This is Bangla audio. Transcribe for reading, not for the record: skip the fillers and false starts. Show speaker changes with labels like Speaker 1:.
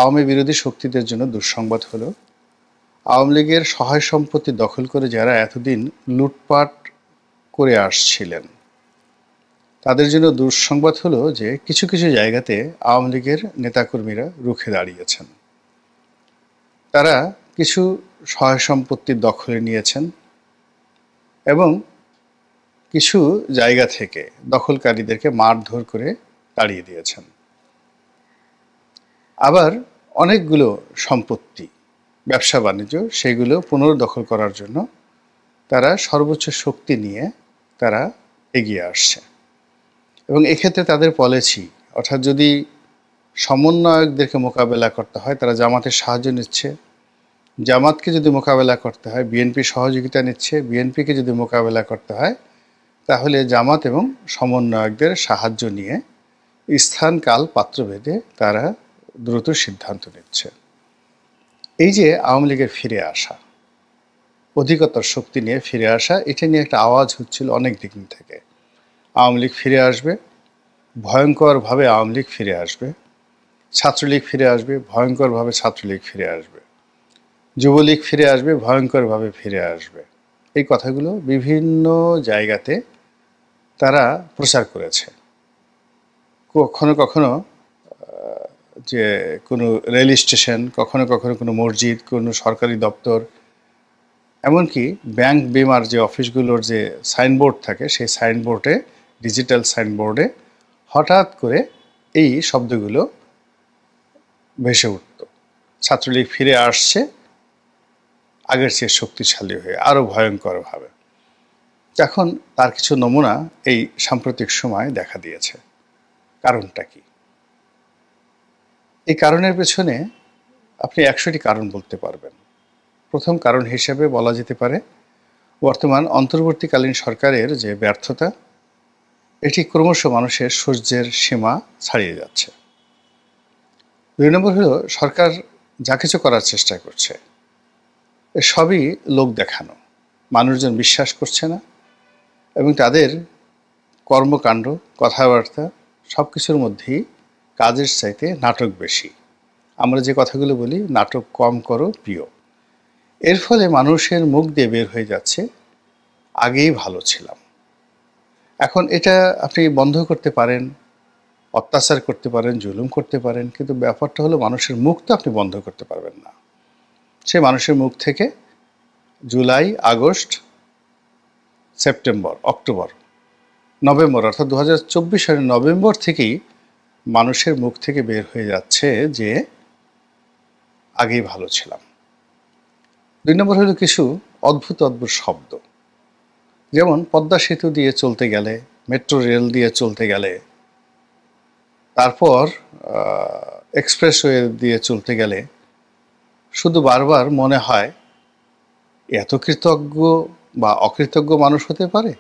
Speaker 1: আওয়ামী বিরোধী শক্তিদের জন্য দুঃসংবাদ হলো, আওয়ামী লীগের সহায় সম্পত্তি দখল করে যারা এতদিন লুটপাট করে আসছিলেন, তাদের জন্য দুঃসংবাদ হলো যে কিছু কিছু জায়গাতে আওয়ামী লীগের নেতাকর্মীরা রুখে দাঁড়িয়েছেন। তারা কিছু সহায় সম্পত্তির দখলে নিয়েছেন এবং কিছু জায়গা থেকে দখলকারীদেরকে মারধর করে তাড়িয়ে দিয়েছেন। আবার অনেকগুলো সম্পত্তি, ব্যবসা বাণিজ্য, সেগুলো পুনর্দখল করার জন্য তারা সর্বোচ্চ শক্তি নিয়ে তারা এগিয়ে আসছে। এবং এক্ষেত্রে তাদের পলিসি, অর্থাৎ যদি সমন্বয়কদেরকে মোকাবেলা করতে হয় তারা জামাতের সাহায্য নিচ্ছে, জামাতকে যদি মোকাবেলা করতে হয় বিএনপি সহযোগিতা নিচ্ছে, বিএনপিকে যদি মোকাবেলা করতে হয় তাহলে জামাত এবং সমন্বয়কদের সাহায্য নিয়ে স্থান কাল পাত্রভেদে তারা দ্রুত সিদ্ধান্ত নিচ্ছে। এই যে আওয়ামী লীগের ফিরে আসা, অধিকতর শক্তি নিয়ে ফিরে আসা, এটা নিয়ে একটা আওয়াজ হচ্ছিল অনেক দিক থেকে। আওয়ামী লীগ ফিরে আসবে, ভয়ঙ্করভাবে আওয়ামী লীগ ফিরে আসবে, ছাত্রলীগ ফিরে আসবে, ভয়ঙ্করভাবে ছাত্রলীগ ফিরে আসবে, যুবলীগ ফিরে আসবে, ভয়ঙ্করভাবে ফিরে আসবে। এই কথাগুলো বিভিন্ন জায়গাতে তারা প্রচার করেছে। কখনো কখনো যে কোনো রেল স্টেশন, কখনো কখনো কোনো মসজিদ, কোনো সরকারি দপ্তর, এমনকি ব্যাংক বিমার যে অফিসগুলোর যে সাইনবোর্ড থাকে সেই সাইনবোর্ডে, ডিজিটাল সাইনবোর্ডে হঠাৎ করে এই শব্দগুলো ভেসে উঠত, ছাত্রলীগ ফিরে আসছে আগের চেয়ে শক্তিশালী হয়ে, আরও ভয়ঙ্করভাবে। এখন তার কিছু নমুনা এই সাম্প্রতিক সময় দেখা দিয়েছে। কারণটা কি? এই কারণের পেছনে আপনি 100টি কারণ বলতে পারবেন। প্রথম কারণ হিসেবে বলা যেতে পারে বর্তমান অন্তর্বর্তীকালীন সরকারের যে ব্যর্থতা, এটি ক্রমশ মানুষের সহ্যের সীমা ছাড়িয়ে যাচ্ছে। 2 নম্বর হলো সরকার যা কিছু করার চেষ্টা করছে সবই লোক দেখানো, মানুষজন বিশ্বাস করছে না এবং তাদের কর্মকাণ্ড, কথাবার্তা সব কিছুর মধ্যেই কাজের চাইতে নাটক বেশি। আমরা যে কথাগুলো বলি, নাটক কম করো প্রিয়। এর ফলে মানুষের মুখ দিয়ে বের হয়ে যাচ্ছে আগেই ভালো ছিলাম। এখন এটা আপনি বন্ধ করতে পারেন, অত্যাচার করতে পারেন, জুলুম করতে পারেন, কিন্তু ব্যাপারটা হলো মানুষের মুখ তো আপনি বন্ধ করতে পারবেন না। সে মানুষের মুখ থেকে July, August, September, October, November, অর্থাৎ 2024 সালের নভেম্বর থেকেই মানুষের মুখ থেকে বের হয়ে যাচ্ছে যে আগেই ভালো ছিলাম। 2 নম্বর হলো কিছু অদ্ভুত অদ্ভুত শব্দ, যেমন পদ্মা সেতু দিয়ে চলতে গেলে, মেট্রো রেল দিয়ে চলতে গেলে, তারপর এক্সপ্রেসওয়ে দিয়ে চলতে গেলে শুধু বারবার মনে হয় এত কৃতজ্ঞ বা অকৃতজ্ঞ মানুষ হতে পারে।